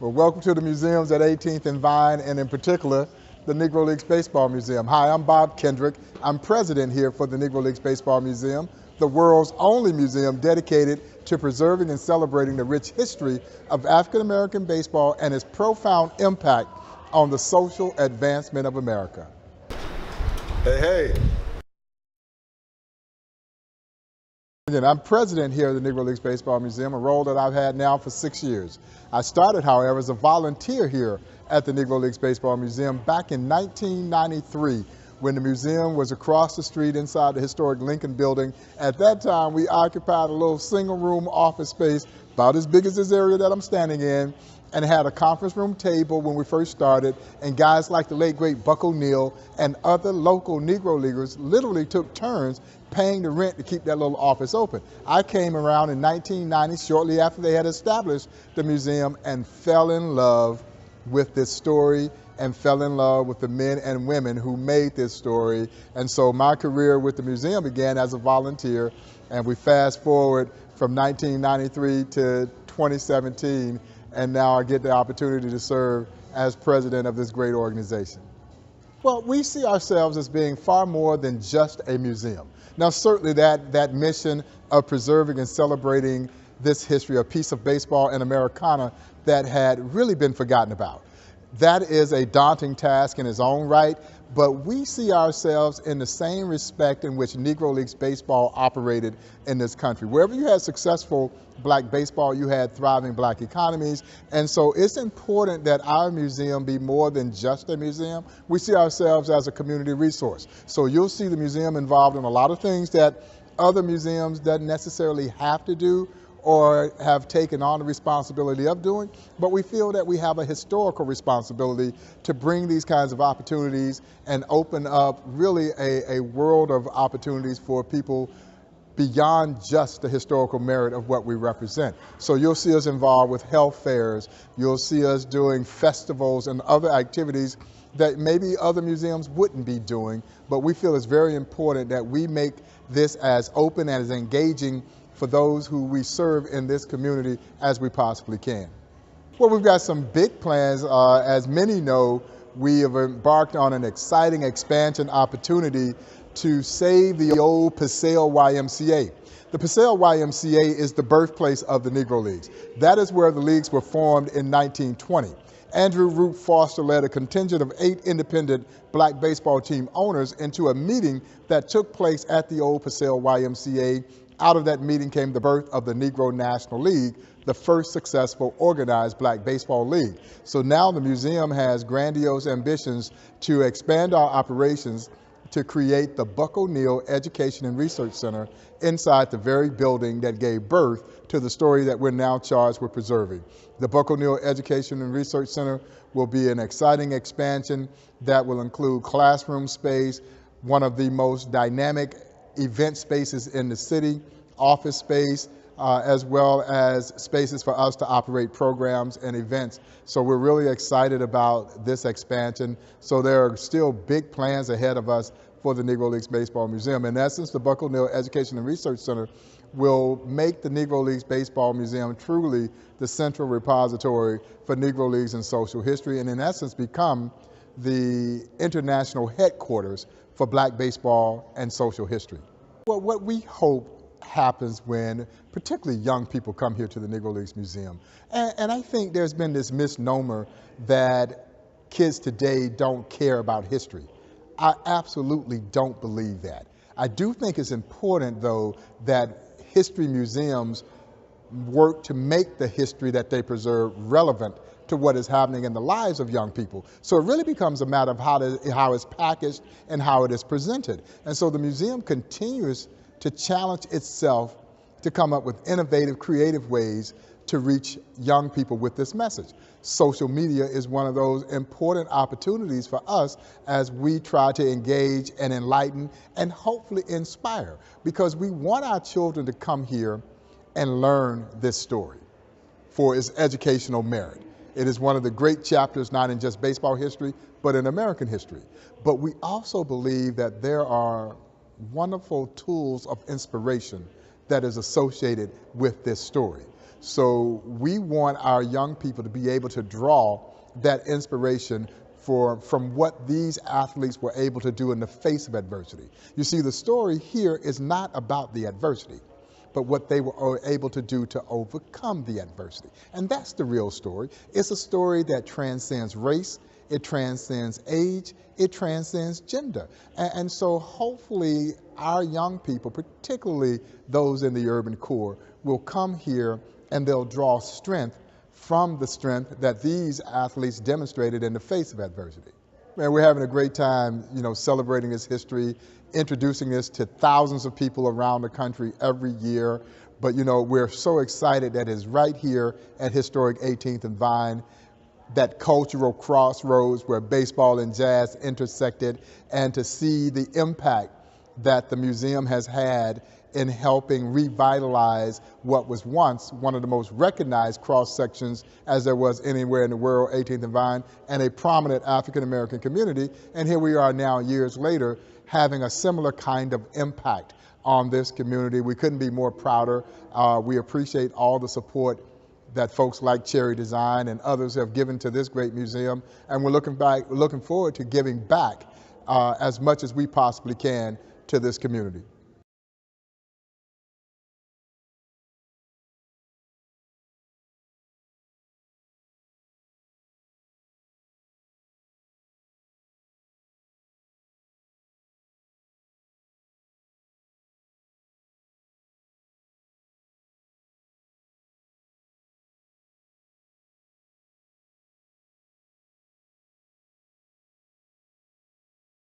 Well, welcome to the museums at 18th and Vine, and in particular, the Negro Leagues Baseball Museum. Hi, I'm Bob Kendrick. I'm president here for the Negro Leagues Baseball Museum, the world's only museum dedicated to preserving and celebrating the rich history of African American baseball and its profound impact on the social advancement of America. Hey, hey. Again, I'm president here at the Negro Leagues Baseball Museum, a role that I've had now for 6 years. I started, however, as a volunteer here at the Negro Leagues Baseball Museum back in 1993 when the museum was across the street inside the historic Lincoln Building. At that time, we occupied a little single-room office space about as big as this area that I'm standing in, and had a conference room table when we first started, and guys like the late great Buck O'Neil and other local Negro Leaguers literally took turns paying the rent to keep that little office open. I came around in 1990, shortly after they had established the museum, and fell in love with this story and fell in love with the men and women who made this story. And so my career with the museum began as a volunteer, and we fast forward from 1993 to 2017, and now I get the opportunity to serve as president of this great organization. Well, we see ourselves as being far more than just a museum. Now, certainly that mission of preserving and celebrating this history, a piece of baseball and Americana that had really been forgotten about. That is a daunting task in its own right, but we see ourselves in the same respect in which Negro Leagues baseball operated in this country. Wherever you had successful black baseball, you had thriving black economies, and so it's important that our museum be more than just a museum. We see ourselves as a community resource. So you'll see the museum involved in a lot of things that other museums don't necessarily have to do or have taken on the responsibility of doing, but we feel that we have a historical responsibility to bring these kinds of opportunities and open up really a world of opportunities for people beyond just the historical merit of what we represent. So you'll see us involved with health fairs, you'll see us doing festivals and other activities that maybe other museums wouldn't be doing, but we feel it's very important that we make this as open and as engaging for those who we serve in this community as we possibly can. Well, we've got some big plans. As many know, we have embarked on an exciting expansion opportunity to save the old Paseo YMCA. The Paseo YMCA is the birthplace of the Negro Leagues. That is where the leagues were formed in 1920. Andrew Root Foster led a contingent of 8 independent black baseball team owners into a meeting that took place at the old Paseo YMCA. Out of that meeting came the birth of the Negro National League, the first successful organized black baseball league. So now the museum has grandiose ambitions to expand our operations to create the Buck O'Neil Education and Research Center inside the very building that gave birth to the story that we're now charged with preserving. The Buck O'Neil Education and Research Center will be an exciting expansion that will include classroom space, one of the most dynamic event spaces in the city, office space, as well as spaces for us to operate programs and events. So we're really excited about this expansion. So there are still big plans ahead of us for the Negro Leagues Baseball Museum. In essence, the Buck O'Neil Education and Research Center will make the Negro Leagues Baseball Museum truly the central repository for Negro Leagues and social history, and in essence become the international headquarters for black baseball and social history. Well, what we hope happens when particularly young people come here to the Negro Leagues Museum, and I think there's been this misnomer that kids today don't care about history. I absolutely don't believe that. I do think it's important, though, that history museums work to make the history that they preserve relevant to what is happening in the lives of young people. So it really becomes a matter of how it's packaged and how it is presented. And so the museum continues to challenge itself to come up with innovative, creative ways to reach young people with this message. Social media is one of those important opportunities for us as we try to engage and enlighten and hopefully inspire, because we want our children to come here and learn this story for its educational merit. It is one of the great chapters, not in just baseball history, but in American history. But we also believe that there are wonderful tools of inspiration that is associated with this story. So we want our young people to be able to draw that inspiration from what these athletes were able to do in the face of adversity. You see, the story here is not about the adversity, but what they were able to do to overcome the adversity. And that's the real story. It's a story that transcends race, it transcends age, it transcends gender. And so hopefully our young people, particularly those in the urban core, will come here and they'll draw strength from the strength that these athletes demonstrated in the face of adversity. Man, we're having a great time, celebrating this history, introducing this to thousands of people around the country every year. But we're so excited that it's right here at historic 18th and Vine, that cultural crossroads where baseball and jazz intersected, and to see the impact that the museum has had in helping revitalize what was once one of the most recognized cross sections as there was anywhere in the world, 18th and Vine, and a prominent African American community. And here we are now, years later, having a similar kind of impact on this community. We couldn't be more prouder. We appreciate all the support that folks like Cherry Design and others have given to this great museum. And we're looking forward to giving back as much as we possibly can to this community.